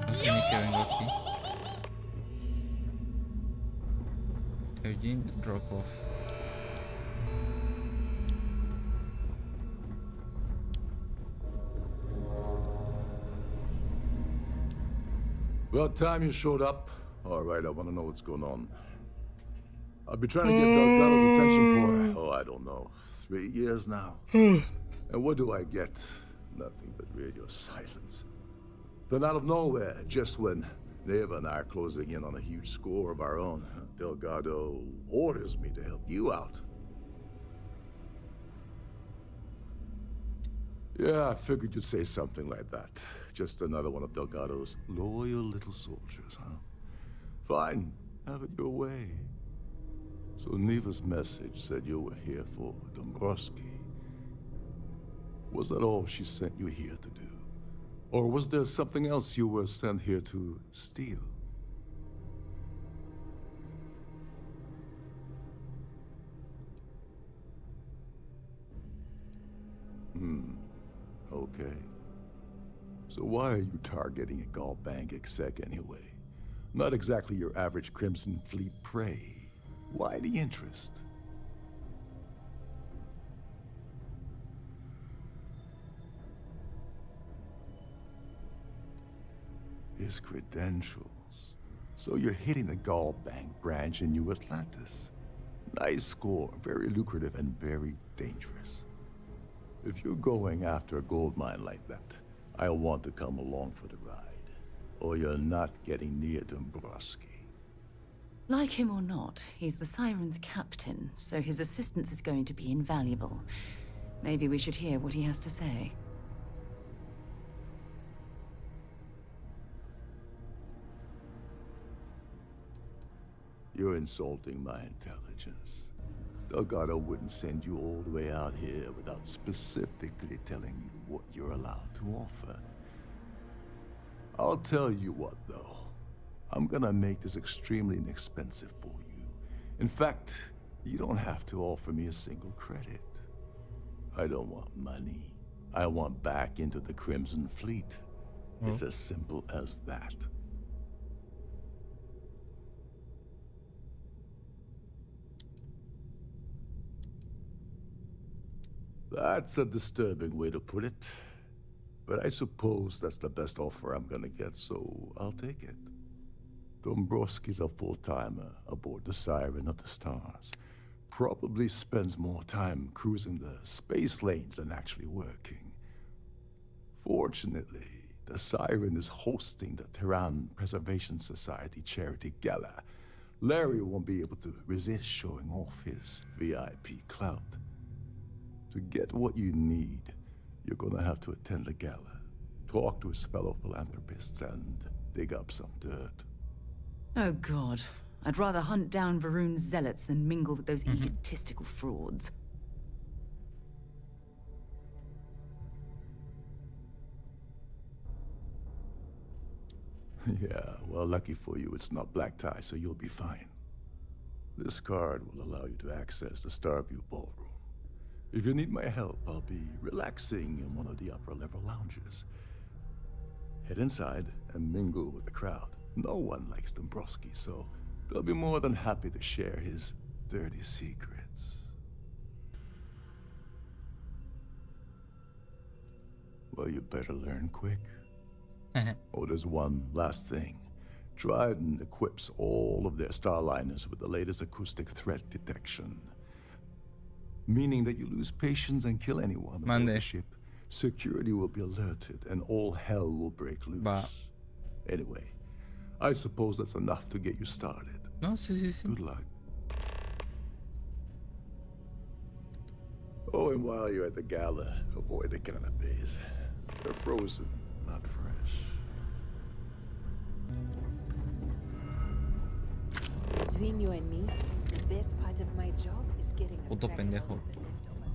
No sé ni qué vengo aquí. Eugene Rockoff. About time you showed up. All right, I want to know what's going on. I've been trying to get Delgado's attention for, I don't know, 3 years now. And what do I get? Nothing but radio silence. Then out of nowhere, just when Neva and I are closing in on a huge score of our own, Delgado orders me to help you out. Yeah, I figured you'd say something like that. Just another one of Delgado's loyal little soldiers, huh? Fine, have it your way. So Neva's message said you were here for Dombrowski. Was that all she sent you here to do? Or was there something else you were sent here to steal? Okay. So why are you targeting a Gaul bank exec anyway? Not exactly your average Crimson Fleet prey. Why the interest? His credentials. So you're hitting the Gaul bank branch in New Atlantis. Nice score, very lucrative and very dangerous. If you're going after a gold mine like that, I'll want to come along for the ride. Or you're not getting near Dombrowski. Like him or not, he's the Siren's captain, so his assistance is going to be invaluable. Maybe we should hear what he has to say. You're insulting my intelligence. Delgado wouldn't send you all the way out here without specifically telling you what you're allowed to offer. I'll tell you what, though. I'm gonna make this extremely inexpensive for you. In fact, you don't have to offer me a single credit. I don't want money. I want back into the Crimson Fleet. It's as simple as that. That's a disturbing way to put it. But I suppose that's the best offer I'm gonna get, so I'll take it. Dombrowski's a full-timer aboard the Siren of the Stars. Probably spends more time cruising the space lanes than actually working. Fortunately, the Siren is hosting the Terran Preservation Society charity gala. Larry won't be able to resist showing off his VIP clout. To get what you need, you're gonna have to attend the gala, talk to his fellow philanthropists, and dig up some dirt. Oh god, I'd rather hunt down Varun's zealots than mingle with those egotistical frauds. Yeah, well, lucky for you, it's not black tie, so you'll be fine. This card will allow you to access the Starfield ballroom. If you need my help, I'll be relaxing in one of the upper-level lounges. Head inside and mingle with the crowd. No one likes Dombrowski, so they'll be more than happy to share his dirty secrets. Well, you better learn quick. Oh, there's one last thing. Trident equips all of their starliners with the latest acoustic threat detection. Meaning that you lose patience and kill anyone aboard the ship, security will be alerted and all hell will break loose. Anyway, I suppose that's enough to get you started. No, sí. Good luck. Oh, and while you're at the gala, avoid the canapes. They're frozen, not fresh. Between you and me, the best part of my job is getting a Puto crack pendejo. of the leftovers.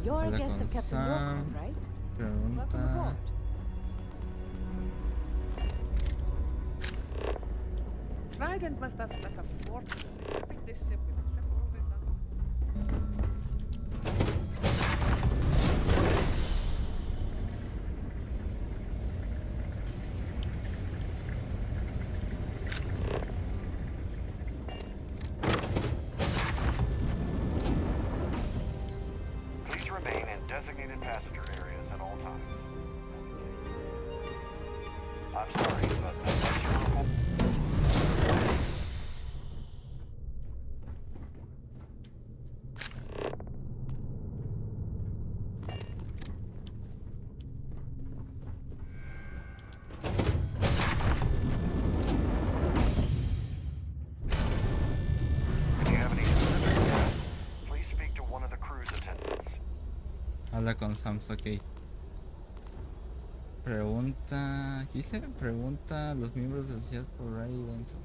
You're a Habla guest con of Captain Sam, Rockwell, right? Welcome Pregunta. aboard. Trident must have spent a fortune equipping this ship with triple redundant. I'm sorry, but unless you report... If you have any specific guests, please speak to one of the cruise attendants. Habla con Sams, ok. Pregunta... ¿Qué dice? Pregunta a los miembros de la sociedad por ahí dentro.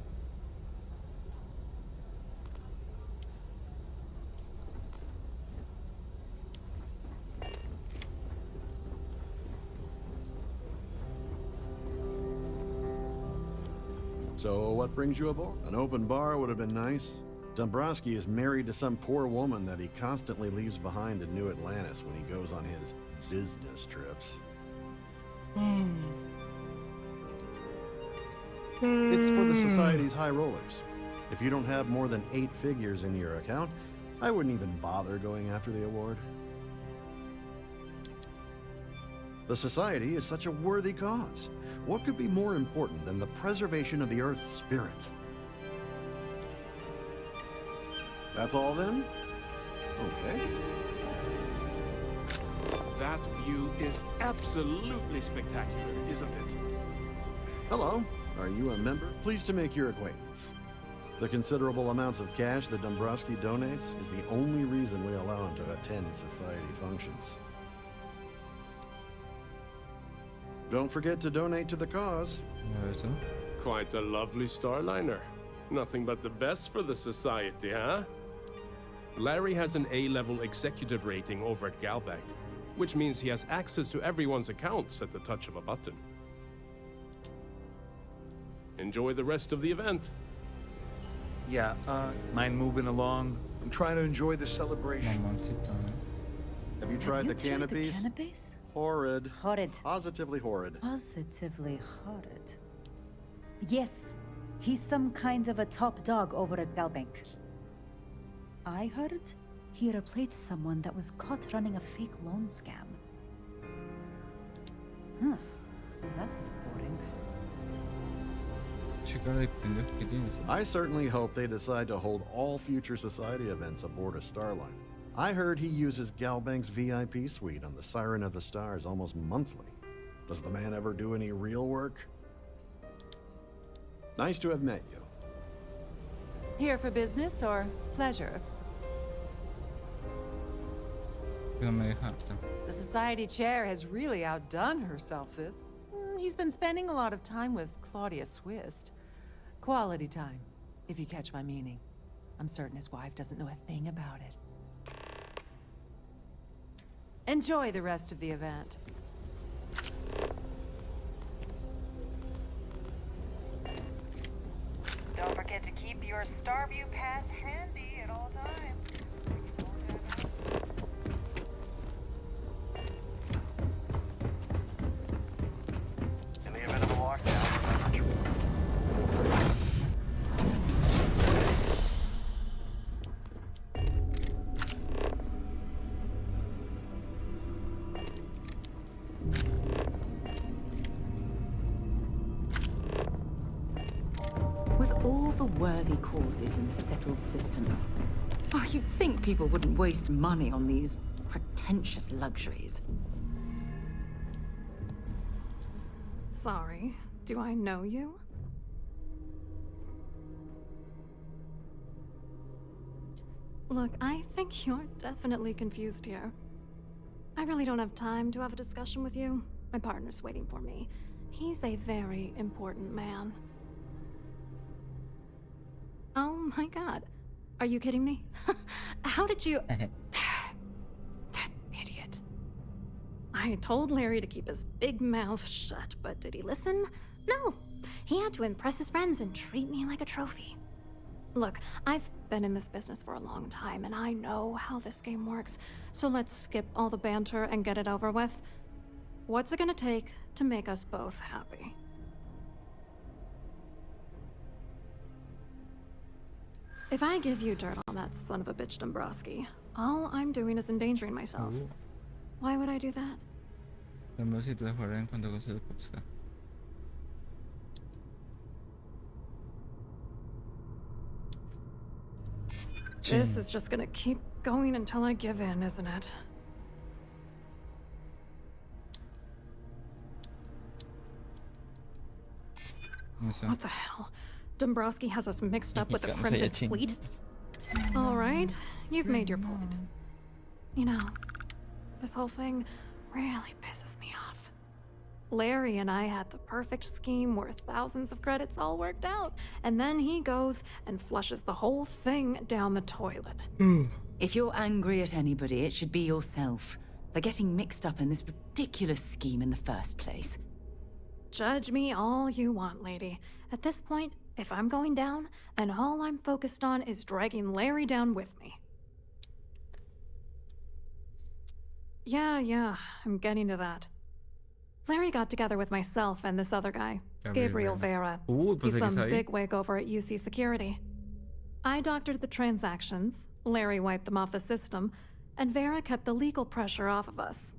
So, what brings you aboard? An open bar would have been nice. Dombrowski is married to some poor woman that he constantly leaves behind in New Atlantis when he goes on his business trips. It's for the Society's high rollers. If you don't have more than 8 figures in your account, I wouldn't even bother going after the award. The Society is such a worthy cause. What could be more important than the preservation of the Earth's spirit? That's all then? Okay. That view is absolutely spectacular, isn't it? Hello. Are you a member? Pleased to make your acquaintance. The considerable amounts of cash that Dombrowski donates is the only reason we allow him to attend Society functions. Don't forget to donate to the cause. Quite a lovely starliner. Nothing but the best for the Society, huh? Larry has an A-level executive rating over at Galbank, which means he has access to everyone's accounts at the touch of a button. Enjoy the rest of the event. Yeah, mind moving along? I'm trying to enjoy the celebration. Mamoncito, ¿no? Have you tried the canopies? Canopies? Horrid. Horrid. Positively horrid. Positively horrid. Yes, he's some kind of a top dog over at Galbank. I heard he replaced someone that was caught running a fake loan scam. Huh. That was boring. Chica de pendejo que tienes. I certainly hope they decide to hold all future Society events aboard a Starline. I heard he uses Galbank's VIP suite on the Siren of the Stars almost monthly. Does the man ever do any real work? Nice to have met you. Here for business or pleasure? No me deja. Está. The Society chair has really outdone herself this. He's been spending a lot of time with Claudia Swist. Quality time, if you catch my meaning. I'm certain his wife doesn't know a thing about it. Enjoy the rest of the event. Don't forget to keep your Starview pass handy at all times. In the event of a lockdown, remember to... With all the worthy causes in the settled systems, oh, you'd think people wouldn't waste money on these pretentious luxuries. Sorry, do I know you? Look, I think you're definitely confused here. I really don't have time to have a discussion with you. My partner's waiting for me. He's a very important man. Oh my god. Are you kidding me? How did you... That idiot. I told Larry to keep his big mouth shut, but did he listen? No. He had to impress his friends and treat me like a trophy. Look, I've been in this business for a long time, and I know how this game works. So let's skip all the banter and get it over with. What's it gonna take to make us both happy? If I give you dirt on that son of a bitch Dombrowski, all I'm doing is endangering myself. Why would I do that? Dombrowski te dejará en cuanto consiga buscar. This is just gonna keep going until I give in, isn't it? What the hell? Dombrowski has us mixed up with the Crimson Fleet? Alright, you've made your point. You know, this whole thing really pisses me off. Larry and I had the perfect scheme worth thousands of credits all worked out, and then he goes and flushes the whole thing down the toilet. If you're angry at anybody, it should be yourself for getting mixed up in this ridiculous scheme in the first place. Judge me all you want, lady. At this point, if I'm going down, then all I'm focused on is dragging Larry down with me. Yeah, I'm getting to that. Larry got together with myself and this other guy, Gabriel Vera. He's some bigwig over at UC Security. I doctored the transactions, Larry wiped them off the system, and Vera kept the legal pressure off of us.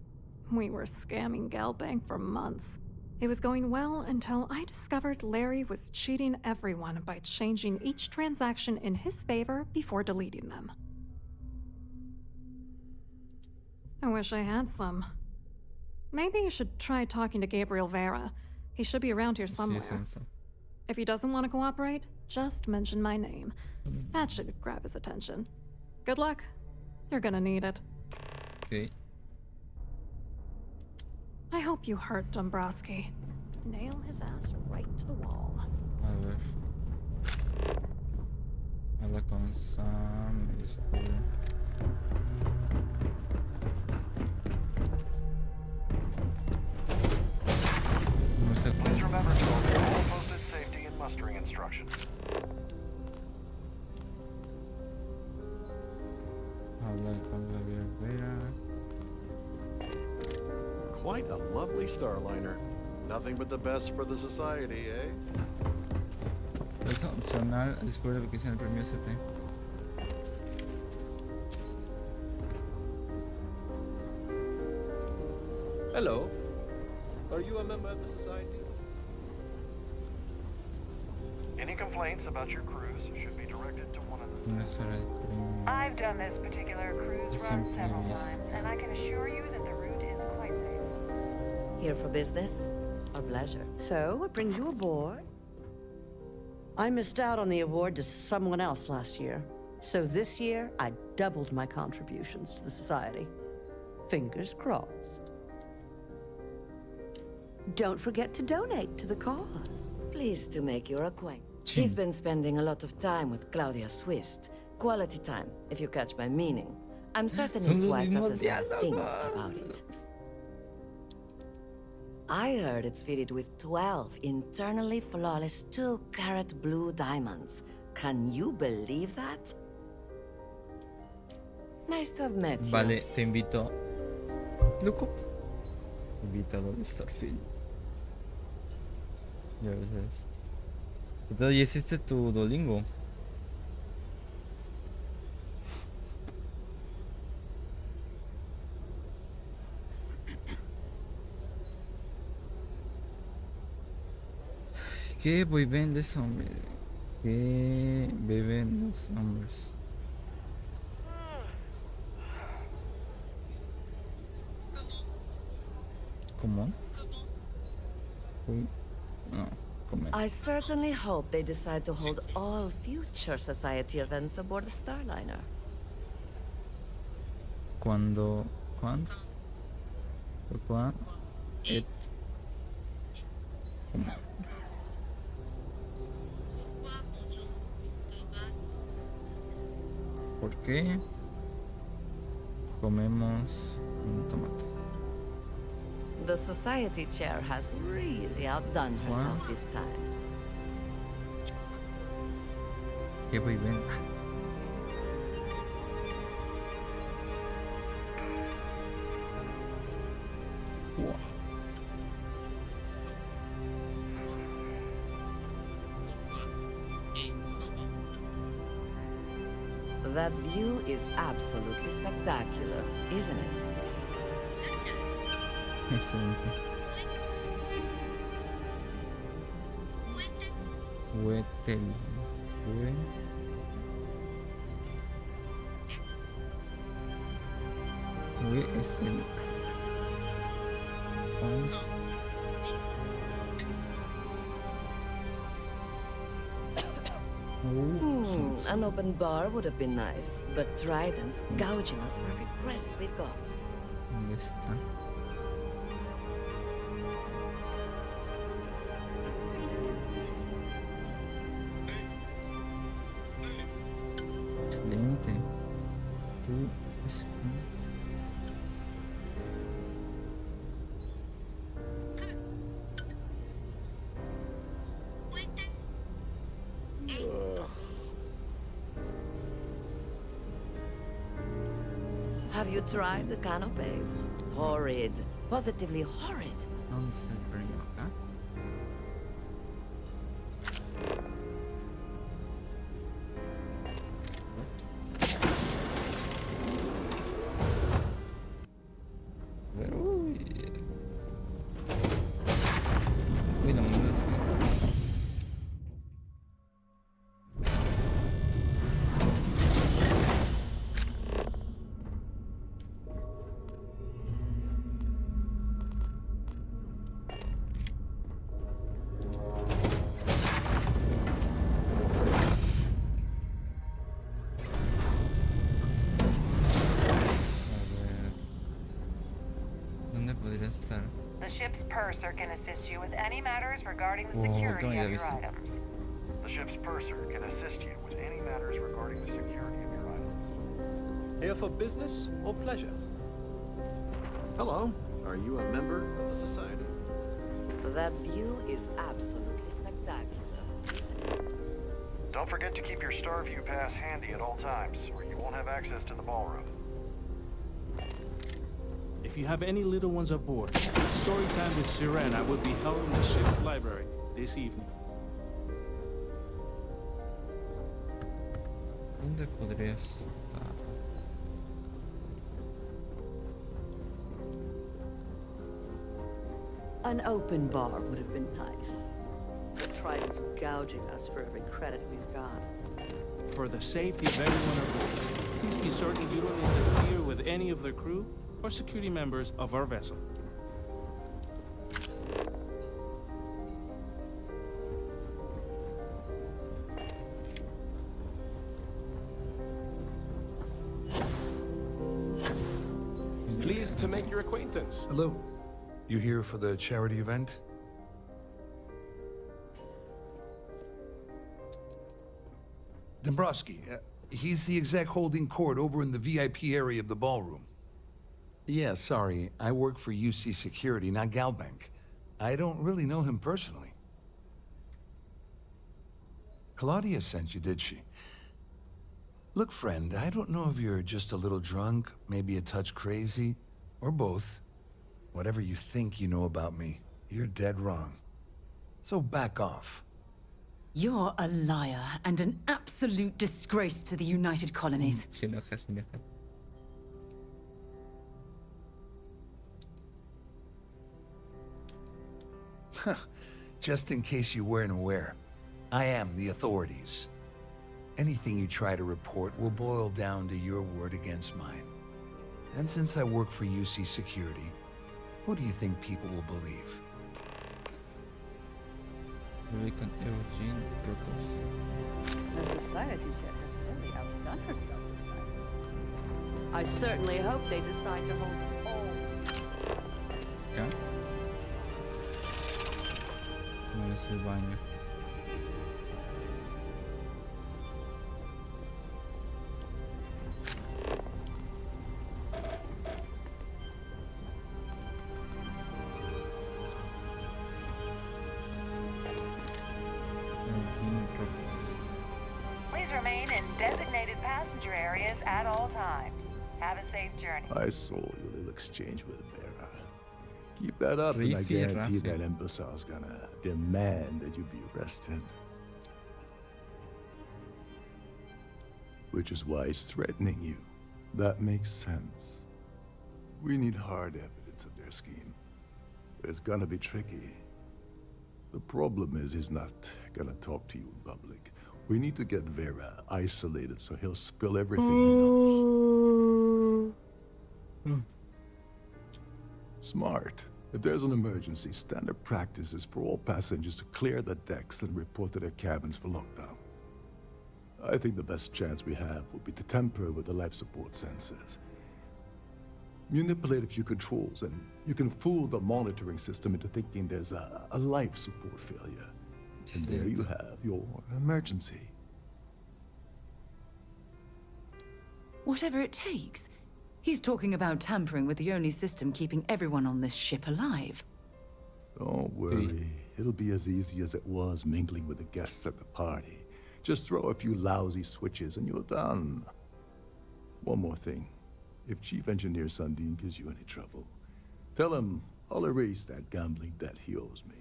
We were scamming Galbank for months. It was going well until I discovered Larry was cheating everyone by changing each transaction in his favor before deleting them. I wish I had some. Maybe you should try talking to Gabriel Vera. He should be around here somewhere. If he doesn't want to cooperate, just mention my name. That should grab his attention. Good luck. You're gonna need it. Okay. I hope you hurt Dombrowski. Nail his ass right to the wall. A ver. Habla con Sam. Please remember to obey all posted safety and mustering instructions. Habla con Vera. Quite a lovely Starliner. Nothing but the best for the society, eh? Es opcional, descubre que sea el premio ST. Hello. Are you a member of the society? Any complaints about your cruise should be directed to one of the I've done this particular cruise run several times, and I can assure you that the route is quite safe. Here for business or pleasure? So, what brings you aboard? I missed out on the award to someone else last year. So this year, I doubled my contributions to the society. Fingers crossed. Don't forget to donate to the cause. Pleased to make your acquaintance. He's been spending a lot of time with Claudia Swist. Quality time, if you catch my meaning. I'm certain his wife doesn't have a thing about it. I heard it's fitted with 12 internally flawless 2-carat blue diamonds. Can you believe that? Nice to have met you. Vale, te invito. Loco. Invitado de Starfield. Ya ves. ¿Ya hiciste tu Duolingo? ¿Qué beben los hombres? ¿Qué beben los hombres? ¿Cómo? No, comment. I certainly hope they decide to hold all future society events aboard the Starliner. Cuando et ¿cómo? ¿Por qué comemos un tomate? The society chair has really outdone herself this time. ¿Qué voy bien? Wow. That view is absolutely spectacular, isn't it? Excelente. Uy, es el... An open bar would have been nice, but Trident's gouging us for every credit we've got. ¿Dónde está? Excelente. Tú es... Have you tried the canapes? Horrid. Positively horrid. ¿Dónde se perdió acá? Uy. Uy, la mano es... ¿Dónde podría estar? The ship's purser can assist you with any matters regarding the security of your items. The ship's purser can assist you with any matters regarding the security of your items. Here for business or pleasure? Hello. Are you a member of the society? That view is absolutely spectacular. Don't forget to keep your Starview pass handy at all times, or you won't have access to the ballroom. If you have any little ones aboard, story time with Sirena will be held in the ship's library this evening. ¿Dónde podría estar? An open bar would have been nice. But Trident's gouging us for every credit we've got. For the safety of everyone aboard, please be certain you don't interfere with any of the crew or security members of our vessel. Pleased to make your acquaintance. Hello. You here for the charity event? Dombrowski, he's the exec holding court over in the VIP area of the ballroom. Yeah, sorry. I work for UC Security, not Galbank. I don't really know him personally. Claudia sent you, did she? Look, friend, I don't know if you're just a little drunk, maybe a touch crazy, or both. Whatever you think you know about me, you're dead wrong. So back off. You're a liar and an absolute disgrace to the United Colonies. Se enoja, se enoja. Just in case you weren't aware, I am the authorities. Anything you try to report will boil down to your word against mine. And since I work for UC Security, what do you think people will believe? The society chair has really outdone herself this time. I certainly hope they decide to hold all. ¿Acá? No es el baño. Please remain in designated passenger areas at all times. Have a safe journey. I saw your little exchange with Vera. Keep that up, and I guarantee that imbecile's gonna demand that you be arrested. Which is why he's threatening you. That makes sense. We need hard evidence of their scheme. It's gonna be tricky. The problem is he's not gonna talk to you in public. We need to get Vera isolated so he'll spill everything he knows. Smart. If there's an emergency, standard practice is for all passengers to clear the decks and report to their cabins for lockdown. I think the best chance we have would be to tamper with the life support sensors. Manipulate a few controls, and you can fool the monitoring system into thinking there's a life support failure. And there you have your emergency. Whatever it takes. He's talking about tampering with the only system keeping everyone on this ship alive. Don't worry. It'll be as easy as it was mingling with the guests at the party. Just throw a few lousy switches and you're done. One more thing. If Chief Engineer Sundin gives you any trouble, tell him I'll erase that gambling debt he owes me.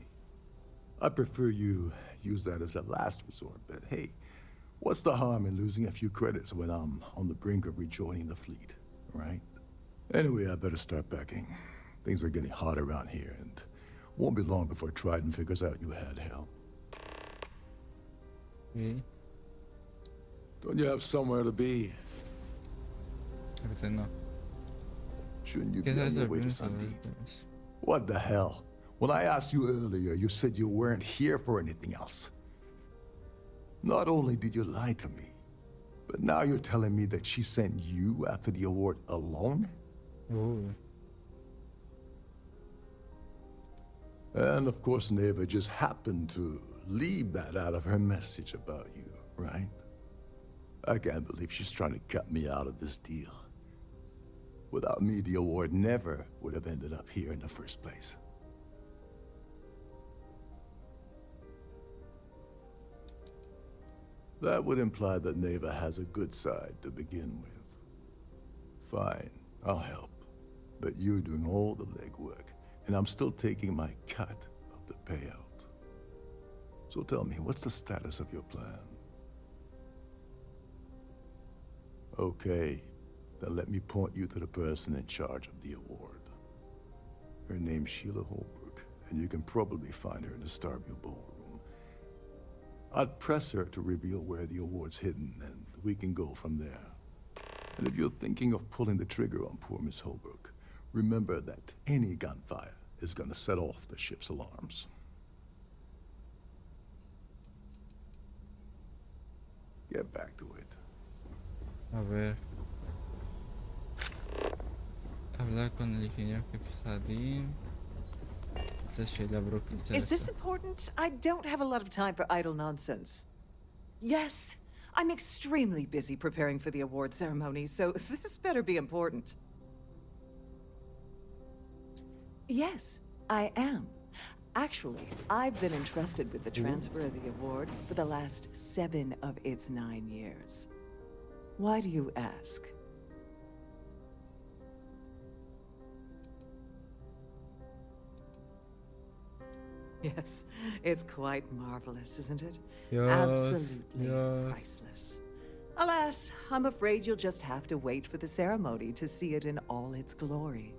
I prefer you use that as a last resort, but hey, what's the harm in losing a few credits when I'm on the brink of rejoining the fleet, right? Anyway, I better start packing. Things are getting hot around here, and won't be long before Trident figures out you had help. Don't you have somewhere to be? No. Shouldn't you be on your way to Sundin? What the hell? When I asked you earlier, you said you weren't here for anything else. Not only did you lie to me, but now you're telling me that she sent you after the award alone? Ooh. And of course, Neva just happened to leave that out of her message about you, right? I can't believe she's trying to cut me out of this deal. Without me, the award never would have ended up here in the first place. That would imply that Neva has a good side to begin with. Fine, I'll help. But you're doing all the legwork, and I'm still taking my cut of the payout. So tell me, what's the status of your plan? Okay, then let me point you to the person in charge of the award. Her name's Sheila Holbrook, and you can probably find her in the Starfield ballroom. I'd press her to reveal where the award's hidden, and we can go from there. And if you're thinking of pulling the trigger on poor Miss Holbrook, remember that any gunfire is gonna set off the ship's alarms. Get back to it. A ver. Hablar con el ingeniero jefe Sundin. Is this important? I don't have a lot of time for idle nonsense. Yes, I'm extremely busy preparing for the award ceremony, so this better be important. Yes, I am. Actually, I've been entrusted with the transfer of the award for the last 7 of its 9 years. Why do you ask? Yes, it's quite marvelous, isn't it? Yes, Absolutely yes. priceless. Alas, I'm afraid you'll just have to wait for the ceremony to see it in all its glory.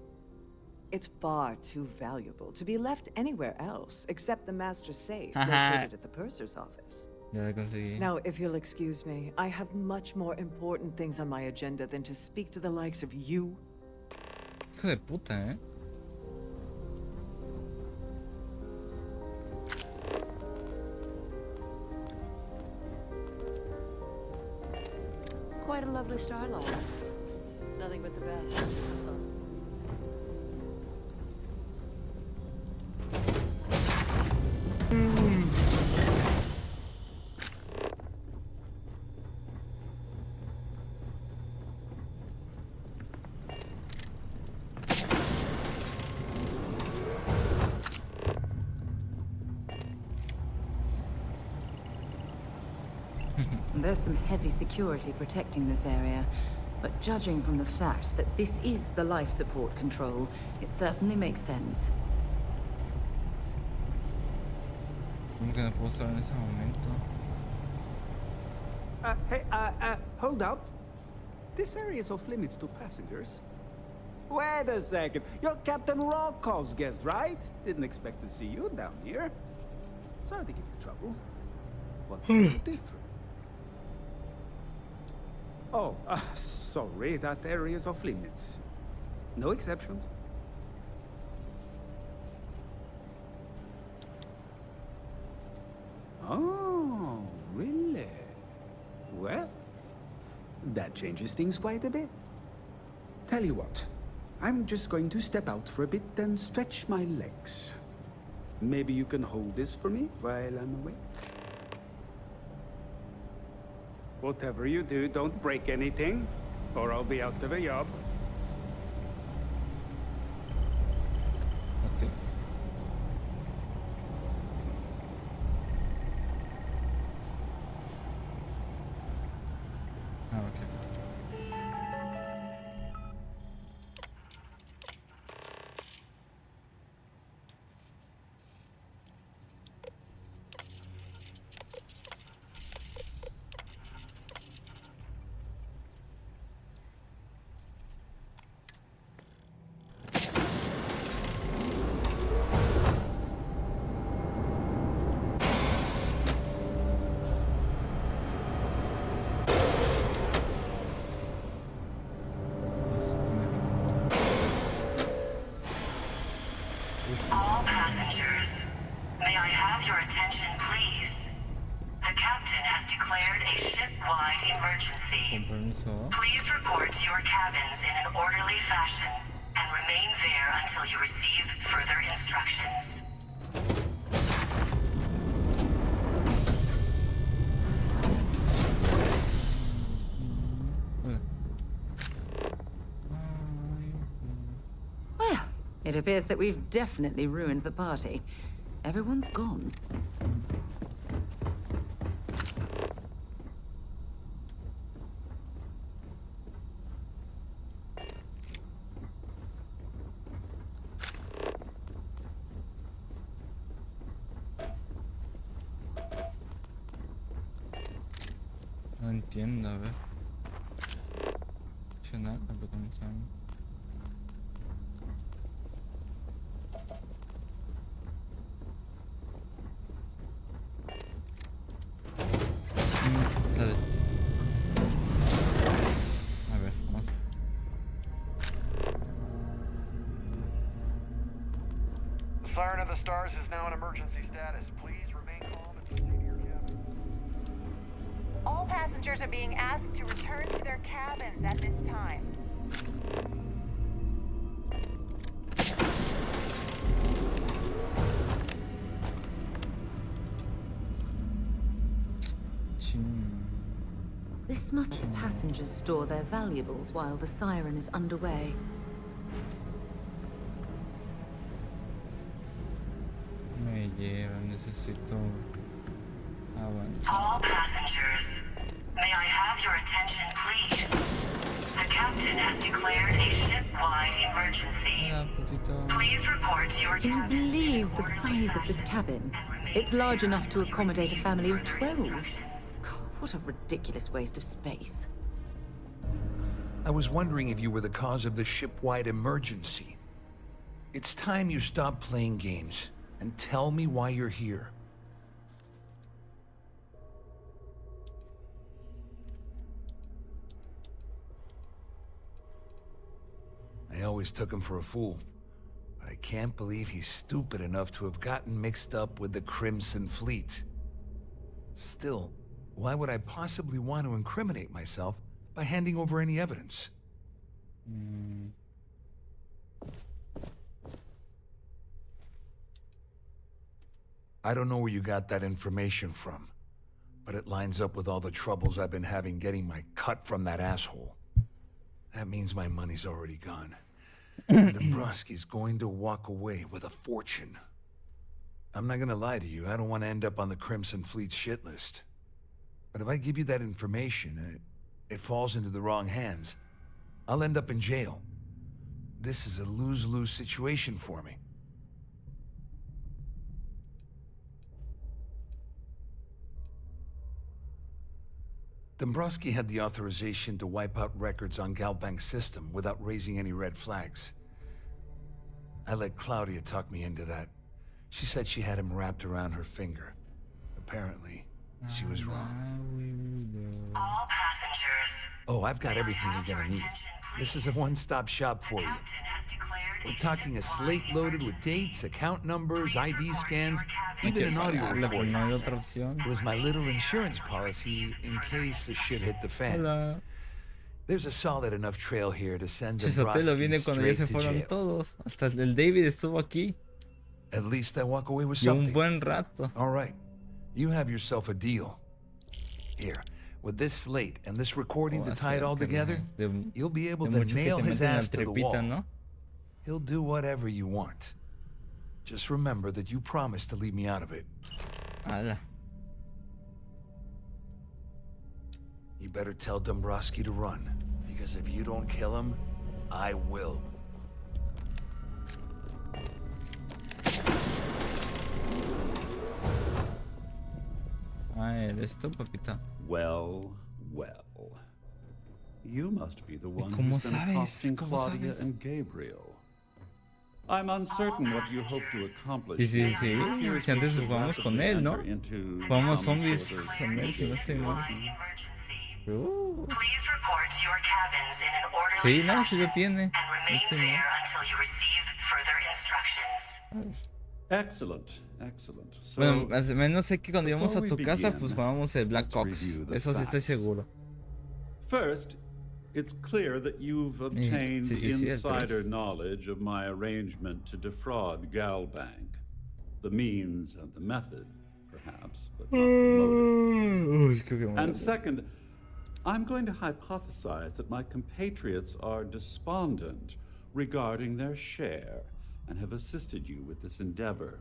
It's far too valuable to be left anywhere else except the master safe located at the purser's office. Ya la conseguí. Now, if you'll excuse me, I have much more important things on my agenda than to speak to the likes of you. Hijo de puta, ¿eh? Quite a lovely starlight. Nothing but the best. There's some heavy security protecting this area, but judging from the fact that this is the life support control, it certainly makes sense. ¿Cómo que no puedo estar en ese momento? Hey, hold up. This area is off limits to passengers. Wait a second. You're Captain Rocko's guest, right? Didn't expect to see you down here. Sorry to give you trouble. What different? Oh, sorry, that area is off limits. No exceptions. That changes things quite a bit. Tell you what, I'm just going to step out for a bit and stretch my legs. Maybe you can hold this for me while I'm away? Whatever you do, don't break anything, or I'll be out of a job. Okay. Ah, okay. All passengers, may I have your attention, please? The captain has declared a ship-wide emergency. Please report to your cabins in an orderly fashion and remain there until you receive further instructions. Well, it appears that we've definitely ruined the party. Everyone's gone. No entiendo, a ver. Opcional, tampoco comenzamos. Tal vez. A ver, vamos. The Siren of the Stars is now in emergency status. Please remain calm and proceed to your cabin. All passengers are being asked to return to their cabins at this time. This must the passengers store their valuables while the siren is underway. Me lleva, necesito avanzar. All passengers, may I have your attention, please? The captain has declared a ship-wide emergency. Please report to your Can you cabins. believe the size of this cabin? It's large enough to accommodate a family of 12. God, what a ridiculous waste of space. I was wondering if you were the cause of the ship-wide emergency. It's time you stop playing games and tell me why you're here. I always took him for a fool, but I can't believe he's stupid enough to have gotten mixed up with the Crimson Fleet. Still, why would I possibly want to incriminate myself by handing over any evidence? I don't know where you got that information from, but it lines up with all the troubles I've been having getting my cut from that asshole. That means my money's already gone. And Dombrowski's going to walk away with a fortune. I'm not gonna lie to you, I don't want to end up on the Crimson Fleet's shit list. But if I give you that information and it falls into the wrong hands, I'll end up in jail. This is a lose-lose situation for me. Dombrowski had the authorization to wipe out records on Galbank's system without raising any red flags. I let Claudia talk me into that. She said she had him wrapped around her finger. Apparently, she was wrong. All passengers. Oh, I've got everything you're gonna need. This is a one-stop shop for you. We're talking a slate loaded with dates, account numbers, ID scans, even an audio recording. It was my little insurance policy in case the shit hit the fan. There's a solid enough trail here to send Sotelo Dombrowski viene cuando ya straight se to fueron jail. todos. Hasta el David estuvo aquí. At least I walk away with Y un something. buen rato. All right, you have yourself a deal. Here, with this slate and this recording to tie it all together, you'll be able to nail his ass to the wall. ¿no? He'll do whatever you want. Just remember that you promised to leave me out of it. Ala. You better tell Dombrowski to run, because if you don't kill him, I will. Eres tú, papita. Well, well. You must be the one ¿Cómo who's been sabes? accosting ¿Cómo Claudia sabes? and Gabriel. I'm uncertain what you hope to accomplish. Sí, sí, here. sí. Appears Si antes you should jugamos con rapidly él, ¿no? enter into Jugamos some zombies sort of con él, si no estoy mal. Please report to your cabins in an orderly Sí, no, sí fashion lo tiene. and No remain estoy there mal. until you receive further instructions. Excellent, excellent. So, Bueno, al menos sé que cuando íbamos a before tu we casa, begin, pues jugábamos el Black let's Ops. review the Eso sí estoy facts. seguro. First, it's clear that you've obtained sí, sí, el insider 3. knowledge of my arrangement to defraud Galbank. The means and the method, perhaps, but not the motive. And second, I'm going to hypothesize that my compatriots are despondent regarding their share and have assisted you with this endeavor.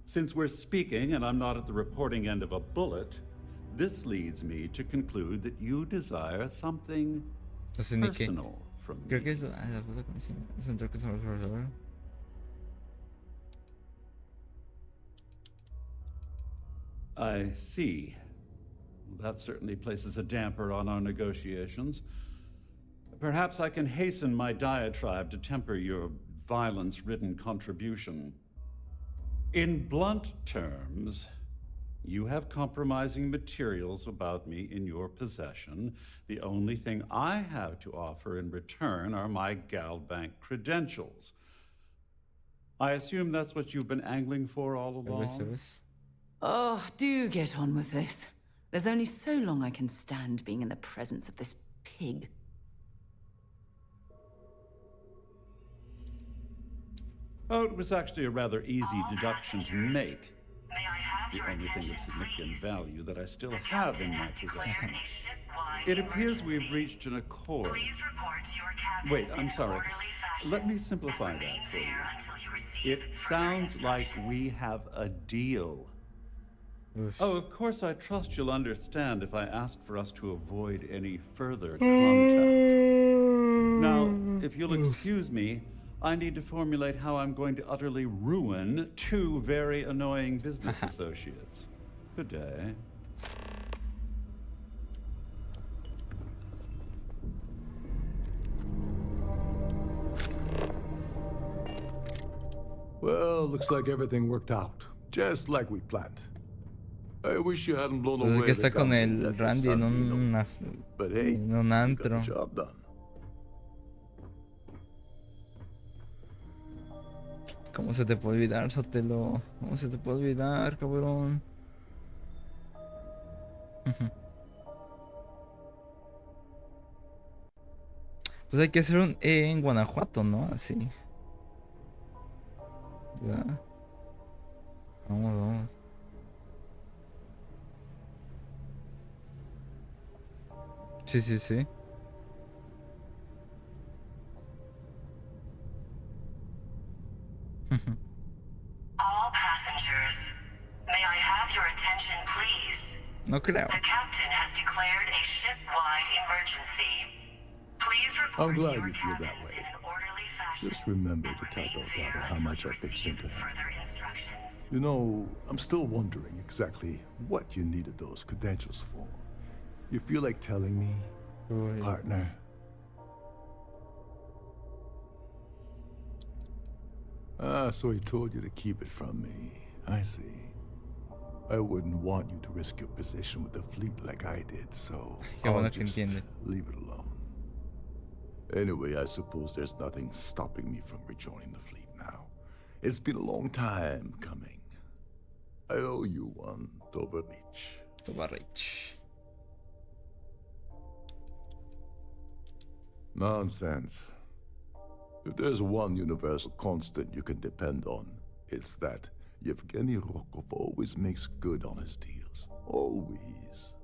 Since we're speaking and I'm not at the reporting end of a bullet, this leads me to conclude that you desire something No sé ni qué. personal from me. Creo que es la cosa que me hicieron. Es un truco sobre el resolver. I see. That certainly places a damper on our negotiations. Perhaps I can hasten my diatribe to temper your violence-ridden contribution. In blunt terms, you have compromising materials about me in your possession. The only thing I have to offer in return are my Galbank credentials. I assume that's what you've been angling for all along? Oh, do get on with this. There's only so long I can stand being in the presence of this pig. Oh, it was actually a rather easy deduction to make. It's the only thing of significant value that I still have in my possession. It appears we've reached an accord. Wait, I'm sorry. Let me simplify that for you. It sounds like we have a deal. Oh, of course, I trust you'll understand if I ask for us to avoid any further contact. Now, if you'll excuse me, I need to formulate how I'm going to utterly ruin two very annoying business associates. Good day. Well, looks like everything worked out, just like we planned. I wish you hadn't blown Pues es away que the está con company el that Randy en Asalto, but hey, en un you got antro. the job done. ¿Cómo se te puede olvidar, Sotelo? ¿Cómo se te puede olvidar, cabrón? Pues hay que hacer un en Guanajuato, ¿no? Así. Ya. Vamos, vamos. Sí, sí, sí. All passengers, may I have your attention, please? No creo. The captain has declared a ship-wide emergency. Please report I'm glad to your you feel that cabins way. in an orderly fashion. Just remember to tell Delgado how much I pitched into him. You know, I'm still wondering exactly what you needed those credentials for. You feel like telling me, partner? Ah, so he told you to keep it from me. I see. I wouldn't want you to risk your position with the fleet like I did, so I'll just leave it alone. Anyway, I suppose there's nothing stopping me from rejoining the fleet now. It's been a long time coming. I owe you one, Tovarich. Tovarich. Nonsense. If there's one universal constant you can depend on, it's that Yevgeny Rokov always makes good on his deals. Always.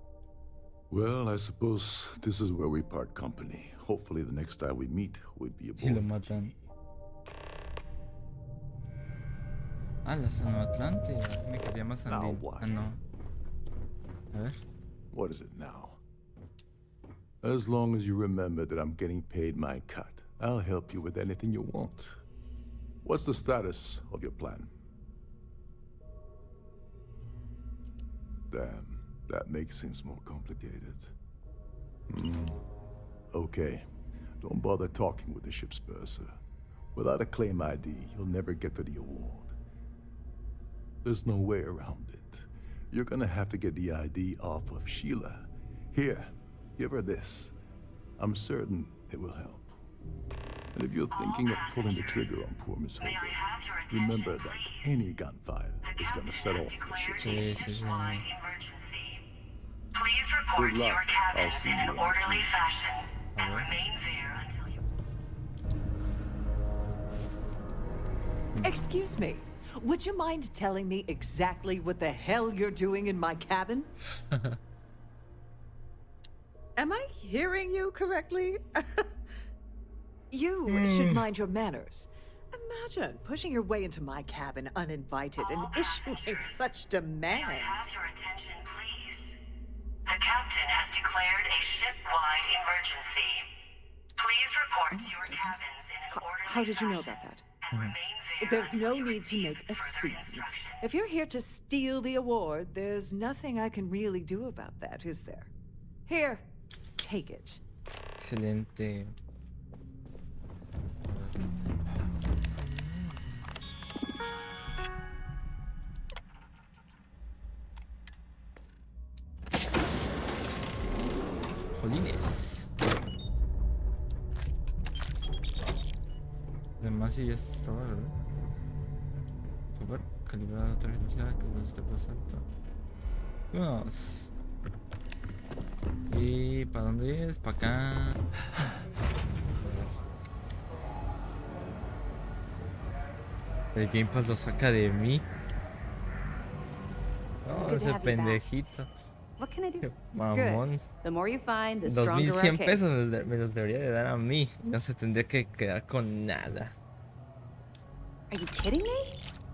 Well, I suppose this is where we part company. Hopefully the next time we meet, we'll be Y lo aboard. matan. Ah, la Sanoatlante. Me quedé más Now andín. what? Ah, no. A ver. What is it now? As long as you remember that I'm getting paid my cut, I'll help you with anything you want. What's the status of your plan? Damn, that makes things more complicated. Okay, don't bother talking with the ship's purser. Without a claim ID, you'll never get to the award. There's no way around it. You're gonna have to get the ID off of Sheila. Here, give her this. I'm certain it will help. And if you're thinking of pulling the trigger on poor Miss Holbrook, remember that any gunfire is gonna set off the ship's engines. Please report Good to luck. your I'll cabins see in you an on the orderly cruise. fashion and remain there until you... Excuse me. Would you mind telling me exactly what the hell you're doing in my cabin? Am I hearing you correctly? You should mind your manners. Imagine pushing your way into my cabin uninvited and issuing such demands. May I have your attention, please? The captain has declared a ship-wide emergency. Please report to your cabins in an orderly How did you know about that? There's no need to make a scene. If you're here to steal the award, there's nothing I can really do about that, is there? Here, take it. Excelente. Jolines. Además, si ya es robar, ¿verdad? Cover, calibrar otra velocidad que nos esté pasando. Vamos. ¿Y para dónde es? Para acá. El Game Pass lo saca de mí. No, ese pendejito. What can I do? Mamón. Good. The more you find, the stronger our 2100 case. pesos me los debería de dar a mí. No se tendría que quedar con nada. Are you kidding me?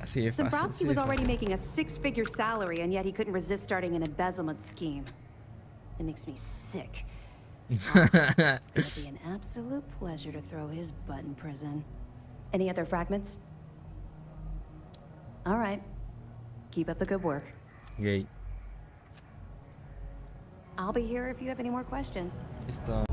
Así de fácil. Dombrowski was already making a six-figure salary, and yet he couldn't resist starting an embezzlement scheme. It makes me sick. It's gonna be an absolute pleasure to throw his butt in prison. Any other fragments? All right. Keep up the good work. Gay. I'll be here if you have any more questions. Listo.